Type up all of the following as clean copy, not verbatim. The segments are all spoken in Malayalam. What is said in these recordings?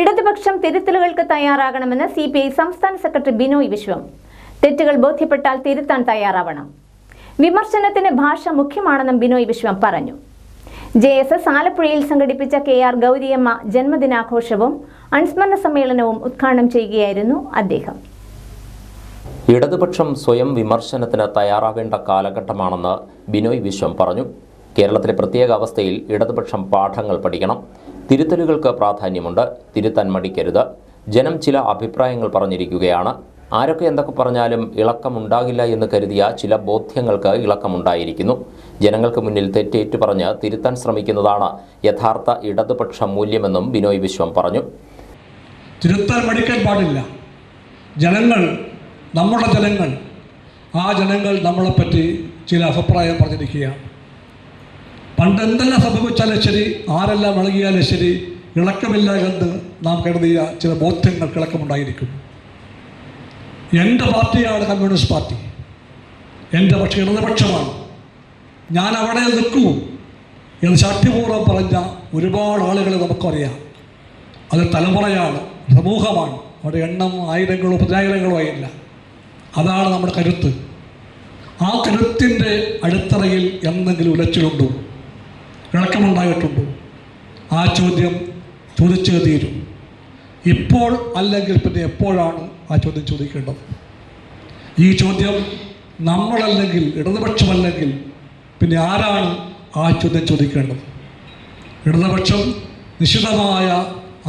ഇടതുപക്ഷം തിരുത്തലുകൾക്ക് തയ്യാറാകണമെന്ന് CPI സംസ്ഥാന സെക്രട്ടറി ബിനോയ് വിശ്വം. തെറ്റുകൾ ബോധ്യപ്പെട്ടാൽ തിരുത്താൻ തയ്യാറാവണം. വിമർശനത്തിന് ഭാഷ മുഖ്യമാണെന്നും ബിനോയ് വിശ്വം പറഞ്ഞു. JSS ആലപ്പുഴയിൽ സംഘടിപ്പിച്ച KR ഗൗരിയമ്മ ജന്മദിനാഘോഷവും അനുസ്മരണ സമ്മേളനവും ഉദ്ഘാടനം ചെയ്യുകയായിരുന്നു അദ്ദേഹം. ഇടതുപക്ഷം സ്വയം വിമർശനത്തിന് തയ്യാറാവേണ്ട കാലഘട്ടമാണെന്ന് ബിനോയ് വിശ്വം പറഞ്ഞു. കേരളത്തിലെ പ്രത്യേക അവസ്ഥയിൽ ഇടതുപക്ഷം പാഠങ്ങൾ പഠിക്കണം. തിരുത്തലുകൾക്ക് പ്രാധാന്യമുണ്ട്. തിരുത്താൻ മടിക്കരുത്. ജനം ചില അഭിപ്രായങ്ങൾ പറഞ്ഞിരിക്കുകയാണ്. ആരൊക്കെ എന്തൊക്കെ പറഞ്ഞാലും ഇളക്കമുണ്ടാകില്ല എന്ന് കരുതിയ ചില ബോധ്യങ്ങൾക്ക് ഇളക്കമുണ്ടായിരിക്കുന്നു. ജനങ്ങൾക്ക് മുന്നിൽ തെറ്റേറ്റു പറഞ്ഞ് തിരുത്താൻ ശ്രമിക്കുന്നതാണ് യഥാർത്ഥ ഇടതുപക്ഷ മൂല്യമെന്നും ബിനോയ് വിശ്വം പറഞ്ഞു. തിരുത്താൻ മടിക്കാൻ പാടില്ല. നമ്മുടെ ജനങ്ങൾ ആ ജനങ്ങൾ നമ്മളെപ്പറ്റി ചില അഭിപ്രായം പറഞ്ഞിരിക്കുകയാണ്. പണ്ട് എന്തെല്ലാം സംഭവിച്ചാലും ശരി, ആരെല്ലാം ഇളകിയാലും ശരി, ഇളക്കമില്ല എന്ന് നാം കരുതിയ ചില ബോധ്യങ്ങൾക്ക് ഇളക്കമുണ്ടായിരിക്കും. എൻ്റെ പാർട്ടിയാണ് കമ്മ്യൂണിസ്റ്റ് പാർട്ടി. എൻ്റെ പക്ഷേ ഇടതുപക്ഷമാണ്. ഞാൻ അവിടെ നിൽക്കൂ എന്ന് ശക്തിപൂർവ്വം പറഞ്ഞ ഒരുപാട് ആളുകളെ നമുക്കറിയാം. അത് തലമുറയാണ്, സമൂഹമാണ്. അവിടെ എണ്ണം ആയിരങ്ങളോ പതിനായിരങ്ങളോ ആയില്ല. അതാണ് നമ്മുടെ കരുത്ത്. ആ കരുത്തിൻ്റെ അടിത്തറയിൽ എന്തെങ്കിലും ഉലച്ചിലുണ്ടോ, ഇളക്കമുണ്ടായിട്ടുണ്ടോ? ആ ചോദ്യം ചോദിച്ചേ തീരും. ഇപ്പോൾ അല്ലെങ്കിൽ പിന്നെ എപ്പോഴാണ് ആ ചോദ്യം ചോദിക്കേണ്ടത്? ഈ ചോദ്യം നമ്മളല്ലെങ്കിൽ ഇടതുപക്ഷമല്ലെങ്കിൽ പിന്നെ ആരാണ് ആ ചോദ്യം ചോദിക്കേണ്ടത്? ഇടതുപക്ഷം നിശ്ചിതമായ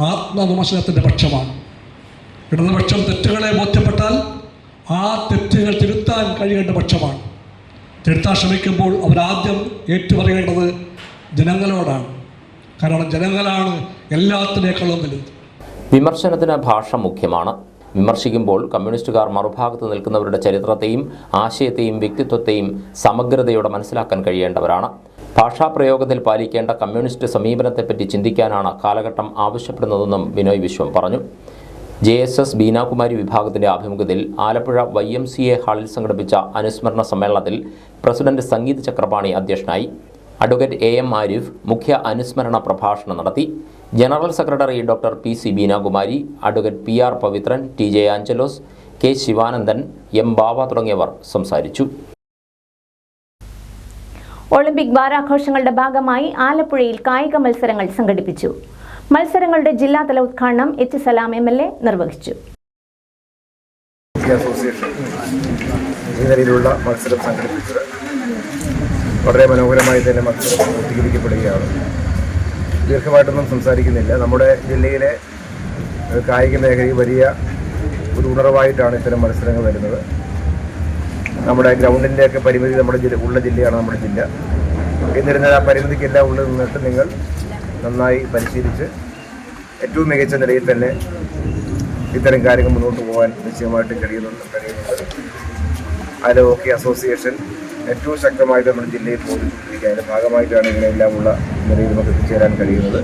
ആത്മവിമർശനത്തിൻ്റെ പക്ഷമാണ്. ഇടതുപക്ഷം തെറ്റുകളെ ബോധ്യപ്പെട്ടാൽ ആ തെറ്റുകൾ തിരുത്താൻ കഴിയേണ്ട പക്ഷമാണ്. തിരുത്താൻ ശ്രമിക്കുമ്പോൾ അവരാദ്യം ഏറ്റുപറയേണ്ടത് ജനങ്ങളോടാണ്. കാരണം ജനങ്ങളാണ് എല്ലാത്തിനേക്കാളും വലുത്. വിമർശനത്തിന് ഭാഷ മുഖ്യമാണ്. വിമർശിക്കുമ്പോൾ കമ്മ്യൂണിസ്റ്റുകാർ മറുഭാഗത്ത് നിൽക്കുന്നവരുടെ ചരിത്രത്തെയും ആശയത്തെയും വ്യക്തിത്വത്തെയും സമഗ്രതയോടെ മനസ്സിലാക്കാൻ കഴിയേണ്ടവരാണ്. ഭാഷാപ്രയോഗത്തിൽ പാലിക്കേണ്ട കമ്മ്യൂണിസ്റ്റ് സമീപനത്തെപ്പറ്റി ചിന്തിക്കാനാണ് കാലഘട്ടം ആവശ്യപ്പെടുന്നതെന്നും ബിനോയ് വിശ്വം പറഞ്ഞു. JSS ബീനാകുമാരി വിഭാഗത്തിന്റെ ആഭിമുഖ്യത്തിൽ ആലപ്പുഴ YMCA ഹാളിൽ സംഘടിപ്പിച്ച അനുസ്മരണ സമ്മേളനത്തിൽ പ്രസിഡന്റ് സംഗീത് ചക്രപാണി അധ്യക്ഷനായി. അഡ്വക്കേറ്റ് AM ആരിഫ് മുഖ്യ അനുസ്മരണ പ്രഭാഷണം നടത്തി. General secretary doctor PC Beenakumari, advocate PR Pavithran, TJ Angelos, K Sivanandan, M ബാവ തുടങ്ങിയവർ സംസാരിച്ചു. ഒളിമ്പിക് വാരാഘോഷങ്ങളുടെ ഭാഗമായി ആലപ്പുഴയിൽ കായിക മത്സരങ്ങൾ സംഘടിപ്പിച്ചു. മത്സരങ്ങളുടെ ജില്ലാതല ഉദ്ഘാടനം H സലാം MLA നിർവഹിച്ചു. അസോസിയേഷൻ ഈ നിലയിലുള്ള മത്സരം സംഘടിപ്പിച്ചത് വളരെ മനോഹരമായി തന്നെ മത്സരം പൂർത്തീകരിക്കപ്പെടുകയാണ്. ദീർഘമായിട്ടൊന്നും സംസാരിക്കുന്നില്ല. നമ്മുടെ ജില്ലയിലെ കായിക മേഖലയിൽ വലിയ ഒരു ഉണർവായിട്ടാണ് ഇത്തരം മത്സരങ്ങൾ വരുന്നത്. നമ്മുടെ ഗ്രൗണ്ടിൻ്റെയൊക്കെ പരിമിതി ഉള്ള ജില്ലയാണ് നമ്മുടെ ജില്ല. എന്നിരുന്നാൽ ആ പരിമിതിക്കെല്ലാം ഉള്ളിൽ നിന്നിട്ട് നിങ്ങൾ നന്നായി പരിശീലിച്ച് ഏറ്റവും മികച്ച നിലയിൽ തന്നെ ഇത്തരം കാര്യങ്ങൾ മുന്നോട്ട് പോകാൻ നിശ്ചയമായിട്ട് കഴിയുന്നുണ്ട്. അതിൽ ഹോക്കി അസോസിയേഷൻ ഏറ്റവും ശക്തമായിട്ട് നമ്മുടെ ജില്ലയിൽ പോയിരിക്കുക. അതിൻ്റെ ഭാഗമായിട്ടാണ് ഇങ്ങനെയെല്ലാമുള്ള നിലയിൽ നമുക്ക് എത്തിച്ചേരാൻ കഴിയുന്നത്.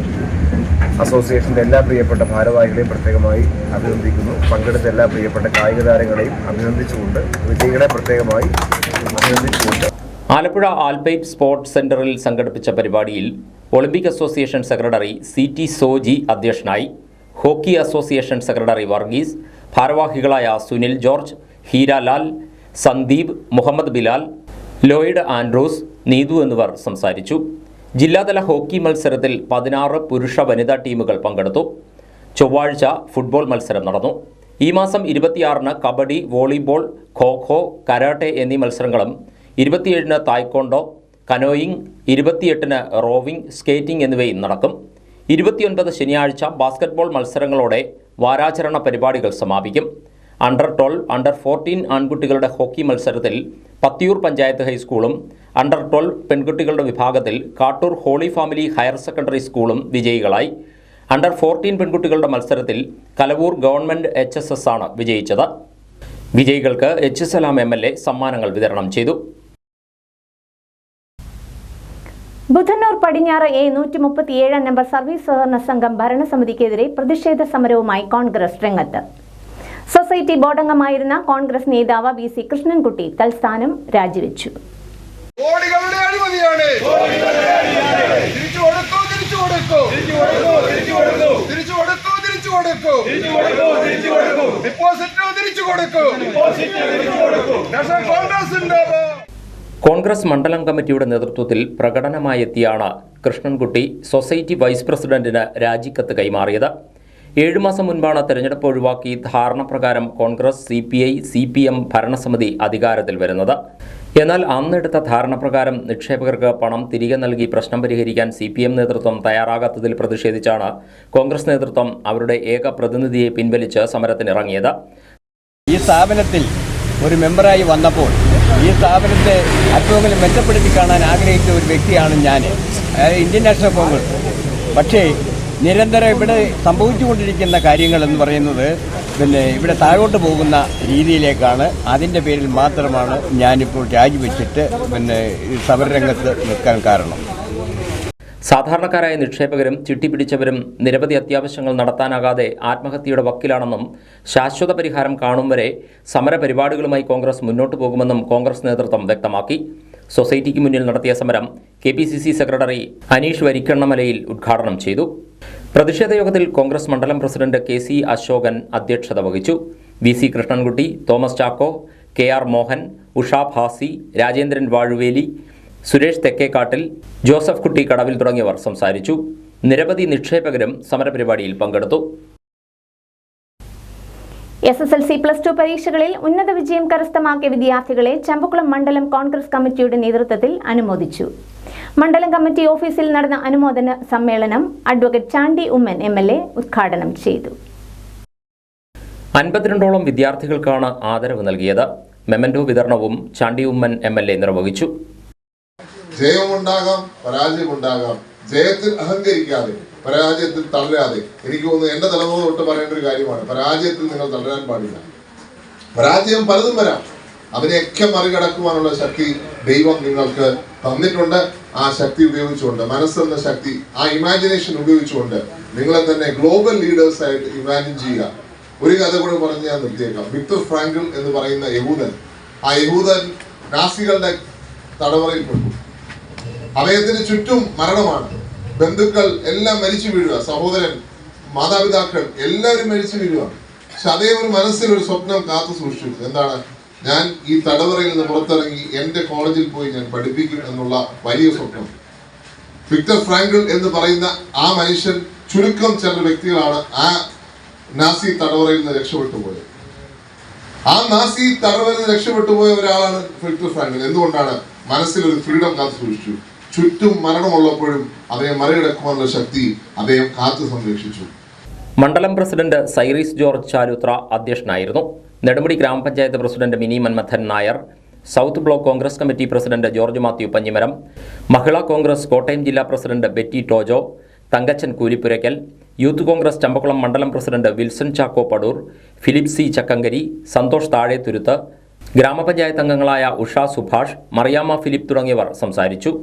അസോസിയേഷൻ്റെ എല്ലാ പ്രിയപ്പെട്ട ഭാരവാഹികളെയും പ്രത്യേകമായി അഭിനന്ദിക്കുന്നു. പങ്കെടുത്ത എല്ലാ പ്രിയപ്പെട്ട കായിക താരങ്ങളെയും അഭിനന്ദിച്ചുകൊണ്ട് വിജയികളെ പ്രത്യേകമായി അഭിനന്ദിച്ചുകൊണ്ട് ആലപ്പുഴ ആൽബൈറ്റ് സ്പോർട്സ് സെന്ററിൽ സംഘടിപ്പിച്ച പരിപാടിയിൽ Olympic association secretary CT Soji അധ്യക്ഷനായി. ഹോക്കി അസോസിയേഷൻ സെക്രട്ടറി വർഗീസ്, ഭാരവാഹികളായ Sunil George, Heeralal, Sandeep, Muhammad Bilal, Lloyd Andrews, Neethu എന്നിവർ സംസാരിച്ചു. ജില്ലാതല ഹോക്കി മത്സരത്തിൽ 16 പുരുഷ വനിതാ ടീമുകൾ പങ്കെടുത്തു. ചൊവ്വാഴ്ച ഫുട്ബോൾ മത്സരം നടന്നു. ഈ മാസം 26-ന് കബഡി, വോളിബോൾ, ഖോ-ഖോ, കരാട്ടെ എന്നീ മത്സരങ്ങളും 27-ന് തായ്ക്കൊണ്ടോ, കനോയിങ്, 28-ന് റോവിംഗ്, സ്കേറ്റിംഗ് എന്നിവയും നടക്കും. 29 ശനിയാഴ്ച ബാസ്കറ്റ്ബോൾ മത്സരങ്ങളോടെ വാരാചരണ പരിപാടികൾ സമാപിക്കും. അണ്ടർ 12, അണ്ടർ 14 ആൺകുട്ടികളുടെ ഹോക്കി മത്സരത്തിൽ പത്തിയൂർ പഞ്ചായത്ത് ഹൈസ്കൂളും അണ്ടർ 12 പെൺകുട്ടികളുടെ വിഭാഗത്തിൽ Kattoor holy family higher secondary സ്കൂളും വിജയികളായി. അണ്ടർ 14 പെൺകുട്ടികളുടെ മത്സരത്തിൽ കലവൂർ ഗവൺമെൻറ് HSS ആണ് വിജയിച്ചത്. വിജയികൾക്ക് H സലാം MLA സമ്മാനങ്ങൾ വിതരണം ചെയ്തു. ബുധന്നൂർ പടിഞ്ഞാറ് A137 നമ്പർ സർവീസ് സഹകരണ സംഘം ഭരണസമിതിക്കെതിരെ പ്രതിഷേധ സമരവുമായി കോൺഗ്രസ് രംഗത്ത്. സൊസൈറ്റി ബോർഡംഗമായിരുന്ന കോൺഗ്രസ് നേതാവ് VC കൃഷ്ണൻകുട്ടി തൽസ്ഥാനം രാജിവെച്ചു. തിരിച്ചു കൊടുക്കൂ കോൺഗ്രസ് മണ്ഡലം കമ്മിറ്റിയുടെ നേതൃത്വത്തിൽ പ്രകടനമായെത്തിയാണ് കൃഷ്ണൻകുട്ടി സൊസൈറ്റി വൈസ് പ്രസിഡന്റിന് രാജിക്കത്ത് കൈമാറിയത്. 7 മാസം മുൻപാണ് തെരഞ്ഞെടുപ്പ് ഒഴിവാക്കി ധാരണപ്രകാരം കോൺഗ്രസ്, CPI, CPM ഭരണസമിതി അധികാരത്തിൽ വരുന്നത്. എന്നാൽ അന്നെടുത്ത ധാരണപ്രകാരം നിക്ഷേപകർക്ക് പണം തിരികെ നൽകി പ്രശ്നം പരിഹരിക്കാൻ CPM നേതൃത്വം തയ്യാറാകാത്തതിൽ പ്രതിഷേധിച്ചാണ് കോൺഗ്രസ് നേതൃത്വം അവരുടെ ഏക പ്രതിനിധിയെ പിൻവലിച്ച് സമരത്തിനിറങ്ങിയത്. ഈ സ്ഥാപനത്തിൽ ഒരു മെമ്പറായി വന്നപ്പോൾ ഈ സ്ഥാപനത്തെ അല്പമെങ്കിലും മെച്ചപ്പെടുത്തി കാണാൻ ആഗ്രഹിച്ച ഒരു വ്യക്തിയാണ് ഞാൻ, ഇന്ത്യൻ നാഷണൽ കോൺഗ്രസ്. പക്ഷേ നിരന്തരം ഇവിടെ സംഭവിച്ചുകൊണ്ടിരിക്കുന്ന കാര്യങ്ങൾ എന്ന് പറയുന്നത് ഇവിടെ താഴോട്ട് പോകുന്ന രീതിയിലേക്കാണ്. അതിൻ്റെ പേരിൽ മാത്രമാണ് ഞാനിപ്പോൾ രാജിവെച്ചിട്ട് സമരരംഗത്ത് നിൽക്കാൻ കാരണം. സാധാരണക്കാരായ നിക്ഷേപകരും ചിട്ടിപിടിച്ചവരും നിരവധി അത്യാവശ്യങ്ങൾ നടത്താനാകാതെ ആത്മഹത്യയുടെ വക്കിലാണെന്നും ശാശ്വത പരിഹാരം കാണും വരെ സമരപരിപാടികളുമായി കോൺഗ്രസ് മുന്നോട്ടു പോകുമെന്നും കോൺഗ്രസ് നേതൃത്വം വ്യക്തമാക്കി. സൊസൈറ്റിക്ക് മുന്നിൽ നടത്തിയ സമരം KPCC സെക്രട്ടറി അനീഷ് വരിക്കണ്ണമലയിൽ ഉദ്ഘാടനം ചെയ്തു. പ്രതിഷേധ യോഗത്തിൽ കോൺഗ്രസ് മണ്ഡലം പ്രസിഡന്റ് KC അശോകൻ അധ്യക്ഷത വഹിച്ചു. VC കൃഷ്ണൻകുട്ടി, തോമസ് ചാക്കോ, KR മോഹൻ, ഉഷാ ഭാസി, രാജേന്ദ്രൻ വാഴുവേലി, സുരേഷ് തെക്കേക്കാട്ടിൽ, ജോസഫ് കുട്ടി കടവിൽ തുടങ്ങിയവർ സംസാരിച്ചു. നിരവധി നിക്ഷേപകരും സമരപരിപാടിയിൽ പങ്കെടുത്തു. SSLC+2 പരീക്ഷകളിൽ ഉന്നത വിജയം കരസ്ഥമാക്കിയ വിദ്യാർത്ഥികളെ ചമ്പക്കുളം മണ്ഡലം കോൺഗ്രസ് കമ്മിറ്റിയുടെ നേതൃത്വത്തിൽ അനുമോദിച്ചു. മണ്ഡലം കമ്മിറ്റി ഓഫീസിൽ നടന്ന അനുമോദന സമ്മേളനം അഡ്വക്കേറ്റ് ചാണ്ടി ഉമ്മൻ MLA ഉദ്ഘാടനം ചെയ്തു. 52ഓളം വിദ്യാർത്ഥികൾക്കാണ് ആദരവ് നൽകിയത്. മെമന്റോ വിതരണവും ചാണ്ടി ഉമ്മൻ MLA നിർവഹിച്ചു. ജയമുണ്ടാകാം, പരാജയമുണ്ടാകാം. ജയത്തിൽ അഹങ്കരിക്കാതെ, പരാജയത്തിൽ തളരാതെ. എനിക്ക് തോന്നുന്നു എന്റെ തലമുറ തൊട്ട് പറയേണ്ട ഒരു കാര്യമാണ്, പരാജയത്തിൽ നിങ്ങൾ തളരാൻ പാടില്ല. പരാജയം പലതും വരാം, അതിനെയൊക്കെ മറികടക്കുവാനുള്ള ശക്തി ദൈവം നിങ്ങൾക്ക് തന്നിട്ടുണ്ട്. ആ ശക്തി ഉപയോഗിച്ചുകൊണ്ട്, മനസ്സെന്ന ശക്തി, ആ ഇമാജിനേഷൻ ഉപയോഗിച്ചുകൊണ്ട് നിങ്ങളെ തന്നെ ഗ്ലോബൽ ലീഡേഴ്സ് ആയിട്ട് ഇമാജിൻ ചെയ്യുക. ഒരു കഥ കൂടെ പറഞ്ഞ് ഞാൻ നിർത്തിയേക്കാം. വിക്ടർ ഫ്രാങ്കിൾ എന്ന് പറയുന്ന യഹൂദൻ, ആ യഹൂദൻ നാസികളുടെ തടവറയിൽപ്പെട്ടു. അദ്ദേഹത്തിന് ചുറ്റും മരണമാണ്, ബന്ധുക്കൾ എല്ലാം മരിച്ചു വീഴുക, സഹോദരൻ, മാതാപിതാക്കൾ എല്ലാവരും മരിച്ചു വീഴുക. പക്ഷെ അദ്ദേഹം ഒരു മനസ്സിലൊരു സ്വപ്നം കാത്തു സൂക്ഷിച്ചു. എന്താണ്? ഞാൻ ഈ തടവറയിൽ നിന്ന് പുറത്തിറങ്ങി എൻ്റെ കോളേജിൽ പോയി ഞാൻ പഠിപ്പിക്കും എന്നുള്ള വലിയ സ്വപ്നം. വിക്ടർ ഫ്രാങ്കിൾ എന്ന് പറയുന്ന ആ മനുഷ്യൻ, ചുരുക്കം ചില വ്യക്തികളാണ് ആ നാസി തടവറയിൽ നിന്ന് രക്ഷപ്പെട്ടു പോയത്. ആ നാസി തടവറയിൽ നിന്ന് രക്ഷപ്പെട്ടു പോയ ഒരാളാണ് വിക്ടർ ഫ്രാങ്കിൾ. എന്തുകൊണ്ടാണ്? മനസ്സിലൊരു ഫ്രീഡം കാത്തു സൂക്ഷിച്ചു. ചുറ്റും മരണമുള്ളപ്പോഴും അദ്ദേഹം മറികടക്കുവാനുള്ള ശക്തി അദ്ദേഹം കാത്തു സംരക്ഷിച്ചു. മണ്ഡലം പ്രസിഡന്റ് സൈറീസ് ജോർജ് ചാലുത്ര അധ്യക്ഷനായിരുന്നു. നെടുമുടി ഗ്രാമപഞ്ചായത്ത് president Mini Manmadhan Nair, south block Congress committee president George Mathew Panjimaram, Mahila Congress Kottayam ജില്ലാ പ്രസിഡന്റ് ബെറ്റി ടോജോ, തങ്കച്ചൻ കൂലിപ്പുരയ്ക്കൽ, യൂത്ത് കോൺഗ്രസ് ചമ്പക്കുളം മണ്ഡലം പ്രസിഡന്റ് വിൽസൺ ചാക്കോ പടൂർ, ഫിലിപ്പ് C ചക്കങ്കരി, സന്തോഷ് താഴെത്തുരുത്ത്, ഗ്രാമപഞ്ചായത്ത് അംഗങ്ങളായ ഉഷ സുഭാഷ്, മറിയാമ്മ ഫിലിപ്പ് തുടങ്ങിയവർ സംസാരിച്ചു.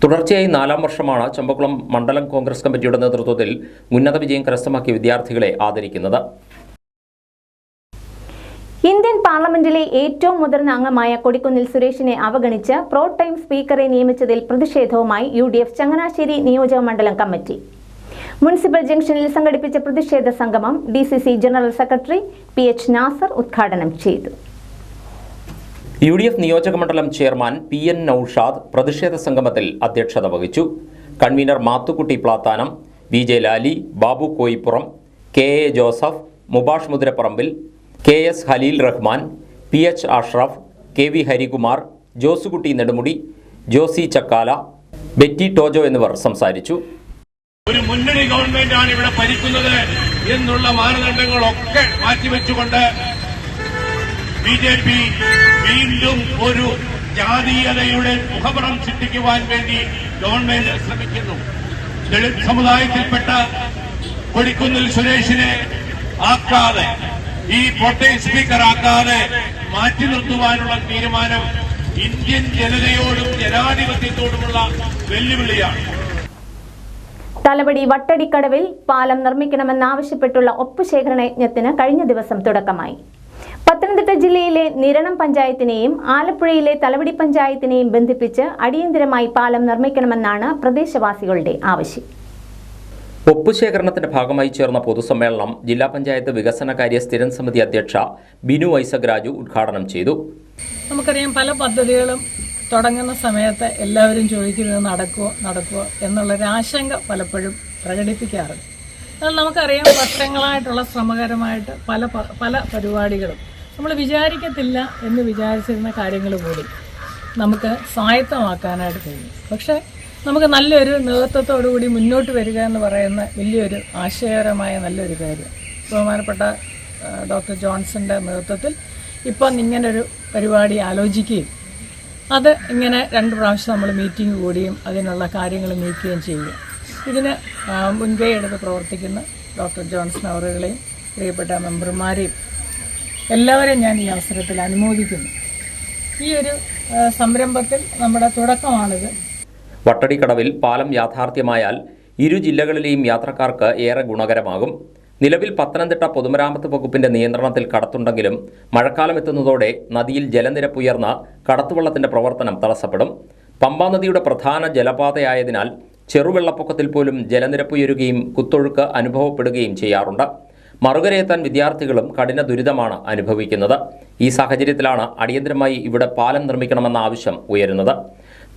തുടർച്ചയായി 4ാം വർഷമാണ് ചമ്പക്കുളം മണ്ഡലം കോൺഗ്രസ് കമ്മിറ്റിയുടെ നേതൃത്വത്തിൽ ഉന്നത വിജയം കരസ്ഥമാക്കിയ വിദ്യാർത്ഥികളെ ആദരിക്കുന്നത്. ഇന്ത്യൻ പാർലമെന്റിലെ ഏറ്റവും മുതിർന്ന അംഗമായ കൊടിക്കുന്നിൽ സുരേഷിനെ അവഗണിച്ച് പ്രോ ടൈം സ്പീക്കറെ നിയമിച്ചതിൽ പ്രതിഷേധവുമായി UDF ചങ്ങനാശ്ശേരി നിയോജക മണ്ഡലം കമ്മിറ്റി. മുനിസിപ്പൽ ജംഗ്ഷനിൽ സംഘടിപ്പിച്ച പ്രതിഷേധ സംഗമം DCC general secretary PH Nasar ഉദ്ഘാടനം ചെയ്തു. UDF നിയോജക മണ്ഡലം ചെയർമാൻ PN നൌഷാദ് പ്രതിഷേധ സംഗമത്തിൽ അധ്യക്ഷത വഹിച്ചു. Convener Mathukutty Plathanam, VJ Lali, Babu Koipuram, KA Joseph, Mubash Muthiraparambil, KS Haleel Rahman, PH Ashraf, KV Harikumar, Josekutty Nedumudi, Josy Chakkala, Betty Tojo എന്നിവർ സംസാരിച്ചു. ഒരു മുന്നണി ഗവൺമെന്റാണ് ഇവിടെ ഭരിക്കുന്നത് എന്നുള്ള മാനദണ്ഡങ്ങളൊക്കെ മാറ്റിവെച്ചുകൊണ്ട് BJP വീണ്ടും ഒരു ജാതീയതയുടെ മുഖപുറം സൃഷ്ടിക്കുവാൻ വേണ്ടി ഗവൺമെന്റ് ശ്രമിക്കുന്നു. ദളിത് സമുദായത്തിൽപ്പെട്ട കൊടിക്കുന്നിൽ സുരേഷിനെ ആക്കാതെ, ഈ പ്രോട്ടേം സ്പീക്കർ ആക്കാതെ മാറ്റി നിർത്തുവാനുള്ള തീരുമാനം ഇന്ത്യൻ ജനതയോടും ജനാധിപത്യത്തോടുമുള്ള വെല്ലുവിളിയാണ്. തലവടി വട്ടടിക്കടവിൽ പാലം നിർമ്മിക്കണമെന്നാവശ്യപ്പെട്ടുള്ള ഒപ്പുശേഖരണ യജ്ഞത്തിന് കഴിഞ്ഞ ദിവസം തുടക്കമായി. പത്തനംതിട്ട ജില്ലയിലെ നിരണം പഞ്ചായത്തിനെയും ആലപ്പുഴയിലെ തലവടി പഞ്ചായത്തിനെയും ബന്ധിപ്പിച്ച് അടിയന്തരമായി പാലം നിർമ്മിക്കണമെന്നാണ് പ്രദേശവാസികളുടെ ആവശ്യം. ഒപ്പുശേഖരണത്തിന്റെ ഭാഗമായി ചേർന്ന പൊതുസമ്മേളനം ജില്ലാ പഞ്ചായത്ത് വികസനകാര്യ സ്ഥിരം സമിതി അധ്യക്ഷ ബിനു ഐസക് രാജു ഉദ്ഘാടനം ചെയ്തു. നമുക്കറിയാം, പല പദ്ധതികളും തുടങ്ങുന്ന സമയത്ത് എല്ലാവരും ചോദിക്കുന്നത് നടക്കുമോ എന്നുള്ളൊരു ആശങ്ക പലപ്പോഴും പ്രകടിപ്പിക്കാറുണ്ട്. എന്നാൽ നമുക്കറിയാം, വർഷങ്ങളായിട്ടുള്ള ശ്രമകരമായിട്ട് പല പരിപാടികളും നമ്മൾ വിചാരിക്കത്തില്ല എന്ന് വിചാരിച്ചിരുന്ന കാര്യങ്ങൾ കൂടി നമുക്ക് സ്വായത്തമാക്കാനായിട്ട് കഴിയും. പക്ഷേ നമുക്ക് നല്ലൊരു നേതൃത്വത്തോടു കൂടി മുന്നോട്ട് വരിക എന്ന് പറയുന്ന വലിയൊരു ആശയകരമായ നല്ലൊരു കാര്യം. ബഹുമാനപ്പെട്ട ഡോക്ടർ ജോൺസന്റെ നേതൃത്വത്തിൽ ഇപ്പം ഇങ്ങനൊരു പരിപാടി ആലോചിക്കുകയും അത് ഇങ്ങനെ 2 പ്രാവശ്യം നമ്മൾ മീറ്റിംഗ് കൂടുകയും അതിനുള്ള കാര്യങ്ങൾ നീക്കുകയും ചെയ്യുക. ഇതിന് മുൻകൈ എടുത്ത് പ്രവർത്തിക്കുന്ന ഡോക്ടർ ജോൺസൺ അവറുകളെയും പ്രിയപ്പെട്ട മെമ്പർമാരെയും എല്ലാവരെയും ഞാൻ ഈ അവസരത്തിൽ അനുമോദിക്കുന്നു. ഈ ഒരു സംരംഭത്തിൽ നമ്മുടെ തുടക്കമാണിത്. വട്ടടിക്കടവിൽ പാലം യാഥാർത്ഥ്യമായാൽ ഇരു ജില്ലകളിലെയും യാത്രക്കാർക്ക് ഏറെ ഗുണകരമാകും. നിലവിൽ പത്തനംതിട്ട പൊതുമരാമത്ത് വകുപ്പിന്റെ നിയന്ത്രണത്തിൽ കടത്തുണ്ടെങ്കിലും മഴക്കാലം എത്തുന്നതോടെ നദിയിൽ ജലനിരപ്പ് ഉയർന്ന കടത്തുവള്ളത്തിന്റെ പ്രവർത്തനം തടസ്സപ്പെടും. പമ്പാ നദിയുടെ പ്രധാന ജലപാതയായതിനാൽ ചെറുവെള്ളപ്പൊക്കത്തിൽ പോലും ജലനിരപ്പ് ഉയരുകയും കുത്തൊഴുക്ക് അനുഭവപ്പെടുകയും ചെയ്യാറുണ്ട്. മറുകരയെത്താൻ വിദ്യാർത്ഥികളും കഠിന ദുരിതമാണ് അനുഭവിക്കുന്നത്. ഈ സാഹചര്യത്തിലാണ് അടിയന്തരമായി ഇവിടെ പാലം നിർമ്മിക്കണമെന്ന ആവശ്യം ഉയരുന്നത്.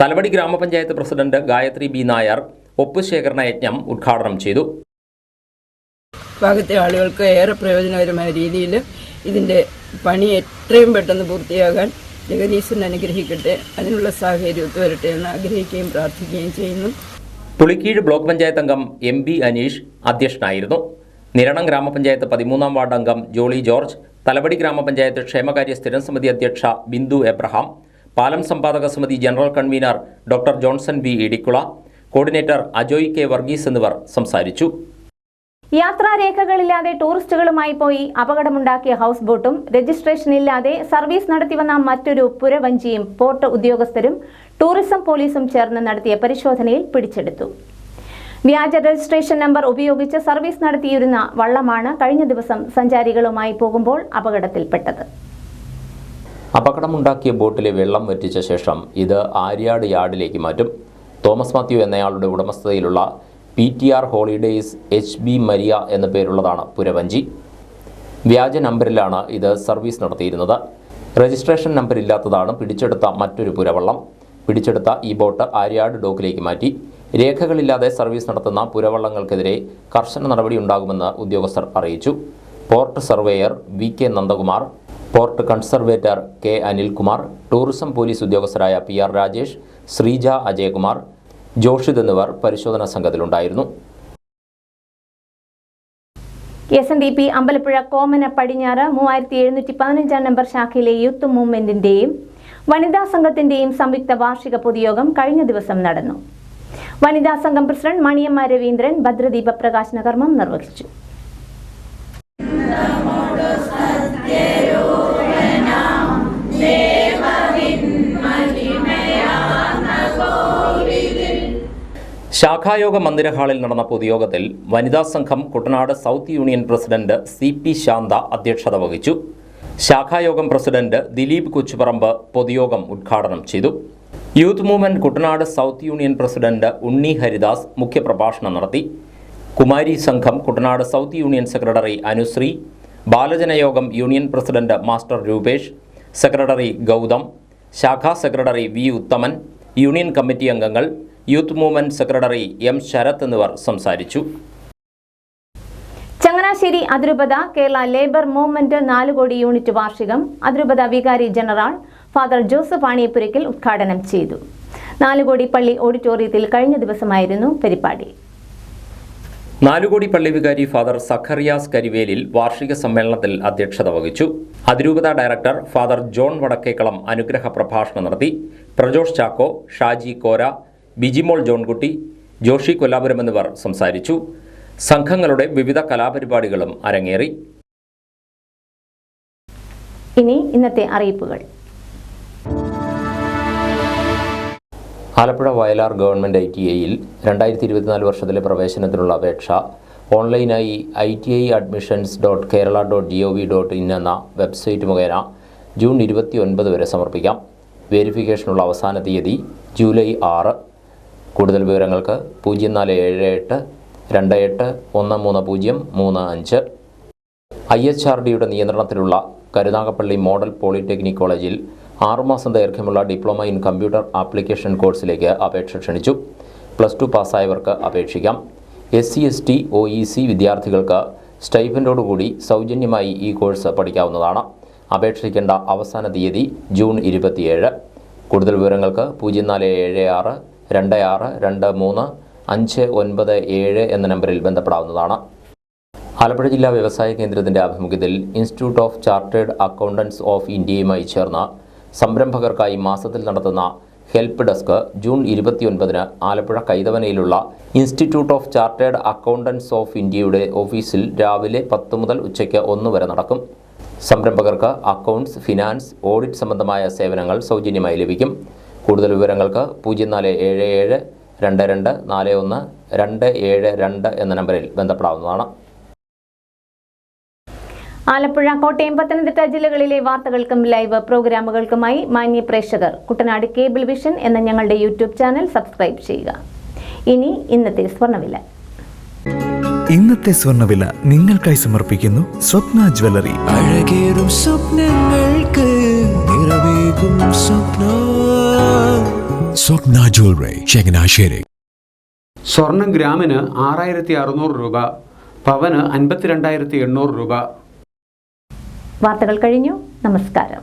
തലവടി ഗ്രാമപഞ്ചായത്ത് പ്രസിഡന്റ് ഗായത്രി ബി നായർ ഒപ്പുശേഖരണ യജ്ഞം ഉദ്ഘാടനം ചെയ്തു. ഭാഗത്തെ ആളുകൾക്ക് ഏറെ പ്രയോജനകരമായ രീതിയിൽ ഇതിൻ്റെ പണി എത്രയും പെട്ടെന്ന് പൂർത്തിയാകാൻ ജഗദീശൻ അനുഗ്രഹിക്കട്ടെ, അതിനുള്ള സാഹചര്യം ഒത്തുവരട്ടെ എന്ന് ആഗ്രഹിക്കുകയും പ്രാർത്ഥിക്കുകയും ചെയ്യുന്നു. പുളിക്കീഴ് ബ്ലോക്ക് പഞ്ചായത്ത് അംഗം എം ബി അനീഷ് അധ്യക്ഷനായിരുന്നു. നിരണം ഗ്രാമപഞ്ചായത്ത് 13-ാം വാർഡ് അംഗം ജോളി ജോർജ്, തലവടി ഗ്രാമപഞ്ചായത്ത് ക്ഷേമകാര്യ സ്ഥിരം സമിതി അധ്യക്ഷ ബിന്ദു എബ്രഹാം, പാലം സമ്പാദക സമിതി general convener doctor Johnson B Idicula, coordinator Ajoy K Varghese എന്നിവർ സംസാരിച്ചു. യാത്രാരേഖകളില്ലാതെ ടൂറിസ്റ്റുകളുമായി പോയി അപകടമുണ്ടാക്കിയ ഹൗസ് ബോട്ടും രജിസ്ട്രേഷൻ ഇല്ലാതെ സർവീസ് നടത്തിവന്ന മറ്റൊരു പുരവഞ്ചിയും പോർട്ട് ഉദ്യോഗസ്ഥരും ടൂറിസം പോലീസും ചേർന്ന് നടത്തിയ പരിശോധനയിൽ പിടിച്ചെടുത്തു. വ്യാജ രജിസ്ട്രേഷൻ നമ്പർ ഉപയോഗിച്ച് സർവീസ് നടത്തിയിരുന്ന വള്ളമാണ് കഴിഞ്ഞ ദിവസം സഞ്ചാരികളുമായി പോകുമ്പോൾ അപകടത്തിൽപ്പെട്ടത്. അപകടമുണ്ടാക്കിയ ബോട്ടിലെ വെള്ളം വറ്റിച്ച ശേഷം ഇത് ആര്യാട് യാർഡിലേക്ക് മാറ്റും. തോമസ് മാത്യു എന്നയാളുടെ ഉടമസ്ഥതയിലുള്ള PTR ഹോളിഡേയ്സ് HB മരിയ എന്ന പേരുള്ളതാണ് പുരവഞ്ചി. വ്യാജ നമ്പറിലാണ് ഇത് സർവീസ് നടത്തിയിരുന്നത്. രജിസ്ട്രേഷൻ നമ്പർ ഇല്ലാത്തതാണ് പിടിച്ചെടുത്ത മറ്റൊരു പുരവള്ളം. പിടിച്ചെടുത്ത ഈ ബോട്ട് ആര്യാട് ഡോക്കിലേക്ക് മാറ്റി. രേഖകളില്ലാതെ സർവീസ് നടത്തുന്ന പുരവള്ളങ്ങൾക്കെതിരെ കർശന നടപടിയുണ്ടാകുമെന്ന് ഉദ്യോഗസ്ഥർ അറിയിച്ചു. Port surveyor VK Nandakumar, port conservator K Anilkumar, tourism police ഉദ്യോഗസ്ഥരായ PR രാജേഷ്, ശ്രീജ അജയകുമാർ, ജോഷിദ് എന്നിവർ പരിശോധനാ സംഘത്തിലുണ്ടായിരുന്നു. SNDP അമ്പലപ്പുഴ കോമന പടിഞ്ഞാറ് 3715 നമ്പർ ശാഖയിലെ യൂത്ത് മൂവ്മെന്റിന്റെയും വനിതാ സംഘത്തിന്റെയും സംയുക്ത വാർഷിക പൊതുയോഗം കഴിഞ്ഞ ദിവസം നടന്നു. വനിതാ സംഘം പ്രസിഡന്റ് മണിയമ്മ രവീന്ദ്രൻ ഭദ്രദീപ പ്രകാശന കർമ്മം നിർവഹിച്ചു. ശാഖായോഗ മന്ദിര ഹാളിൽ നടന്ന പൊതുയോഗത്തിൽ വനിതാ സംഘം Kuttanad south union president CP Shantha അധ്യക്ഷത വഹിച്ചു. ശാഖായോഗം പ്രസിഡന്റ് ദിലീപ് കൊച്ചുപറമ്പ് പൊതുയോഗം ഉദ്ഘാടനം ചെയ്തു. Youth movement Kuttanad south union president Unni Haridas മുഖ്യപ്രഭാഷണം നടത്തി. കുമാരി സംഘം Kuttanad south union secretary Anusree, ബാലജനയോഗം union president master Rupesh, secretary Gautham, ശാഖാ secretary V Uthaman, union committee അംഗങ്ങൾ, youth movement secretary M Sarath എന്നിവർ സംസാരിച്ചു. ചങ്ങനാശ്ശേരി അതിരൂപത കേരള ലേബർ മൂവ്മെന്റ് 4 കോടി യൂണിറ്റ് വാർഷികം അതിരൂപത വികാരി ജനറൽ ഫാദർ ജോസഫ് ആണിയപ്പുരയ്ക്കൽ ഉദ്ഘാടനം ചെയ്തു. 4 കോടി പള്ളി ഓഡിറ്റോറിയത്തിൽ കഴിഞ്ഞ ദിവസമായിരുന്നു പരിപാടി. 4 കോടി പള്ളി വികാരി ഫാദർ സഖറിയാസ് കരിവേലിൽ വാർഷിക സമ്മേളനത്തിൽ അധ്യക്ഷത വഹിച്ചു. അതിരൂപത ഡയറക്ടർ ഫാദർ ജോൺ വടക്കേക്കളം അനുഗ്രഹ പ്രഭാഷണം നടത്തി. പ്രജോഷ് ചാക്കോ, ഷാജി കോര, ബിജിമോൾ ജോൺകുട്ടി, ജോഷി കൊല്ലാപുരം എന്നിവർ സംസാരിച്ചു. സംഘങ്ങളുടെ വിവിധ കലാപരിപാടികളും അരങ്ങേറി. ഇനി ഇന്നത്തെ അറിയിപ്പുകൾ. ആലപ്പുഴ വയലാർ ഗവൺമെൻറ് ITIയിൽ 2024 വർഷത്തിലെ പ്രവേശനത്തിനുള്ള അപേക്ഷ ഓൺലൈനായി iti.admissions.kerala.gov.in എന്ന വെബ്സൈറ്റ് മുഖേന ജൂൺ 29 വരെ സമർപ്പിക്കാം. വെരിഫിക്കേഷനുള്ള അവസാന തീയതി ജൂലൈ 6. കൂടുതൽ വിവരങ്ങൾക്ക് 0478 28133035. IHRDയുടെ നിയന്ത്രണത്തിലുള്ള കരുനാഗപ്പള്ളി മോഡൽ പോളിടെക്നിക് കോളേജിൽ 6 മാസം ദൈർഘ്യമുള്ള ഡിപ്ലോമ ഇൻ കമ്പ്യൂട്ടർ ആപ്ലിക്കേഷൻ കോഴ്സിലേക്ക് അപേക്ഷ ക്ഷണിച്ചു. +2 പാസ്സായവർക്ക് അപേക്ഷിക്കാം. SC/ST OEC വിദ്യാർത്ഥികൾക്ക് സ്റ്റൈഫൻഡോടുകൂടി സൗജന്യമായി ഈ കോഴ്സ് പഠിക്കാവുന്നതാണ്. അപേക്ഷിക്കേണ്ട അവസാന തീയതി ജൂൺ 27. കൂടുതൽ വിവരങ്ങൾക്ക് 0476 26 23 597 എന്ന നമ്പറിൽ ബന്ധപ്പെടാവുന്നതാണ്. ആലപ്പുഴ ജില്ലാ വ്യവസായ കേന്ദ്രത്തിന്റെ ആഭിമുഖ്യത്തിൽ institute of chartered accountants of ഇന്ത്യയുമായി ചേർന്ന് സംരംഭകർക്കായി മാസത്തിൽ നടത്തുന്ന ഹെൽപ്പ് ഡെസ്ക് ജൂൺ 29 ആലപ്പുഴ കൈതവനയിലുള്ള institute of chartered accountants of ഇന്ത്യയുടെ ഓഫീസിൽ രാവിലെ 10 മുതൽ ഉച്ചയ്ക്ക് 1 വരെ നടക്കും. സംരംഭകർക്ക് അക്കൗണ്ട്സ്, ഫിനാൻസ്, ഓഡിറ്റ് സംബന്ധമായ സേവനങ്ങൾ സൗജന്യമായി ലഭിക്കും. കൂടുതൽ വിവരങ്ങൾക്ക് 0477 22 41 272 എന്ന നമ്പറിൽ ബന്ധപ്പെടാവുന്നതാണ്. ആലപ്പുഴ, കോട്ടയം, പത്തനംതിട്ട ജില്ലകളിലെ വാർത്തകൾക്കും ലൈവ് പ്രോഗ്രാമുകൾക്കുമായി മാന്യ പ്രേക്ഷകർ കുട്ടനാട് കേബിൾ വിഷൻ എന്ന ഞങ്ങളുടെ യൂട്യൂബ് ചാനൽ സബ്സ്ക്രൈബ് ചെയ്യുക. ഇനി ഇന്നത്തെ സ്വർണ്ണവില. ഇന്നത്തെ സ്വർണ്ണവില നിങ്ങൾക്കായി സമർപ്പിക്കുന്നു സ്വപ്ന ജ്വല്ലറി. അഴകേറും സ്വപ്നങ്ങൾക്ക് നിറവേകും സ്വപ്ന ജ്വല്ലറി, ചങ്ങനാശ്ശേരി. സ്വർണം ഗ്രാമിന് 6600 രൂപ, പവന് 52,800 രൂപ. വാർത്തകൾ കഴിഞ്ഞു. നമസ്കാരം.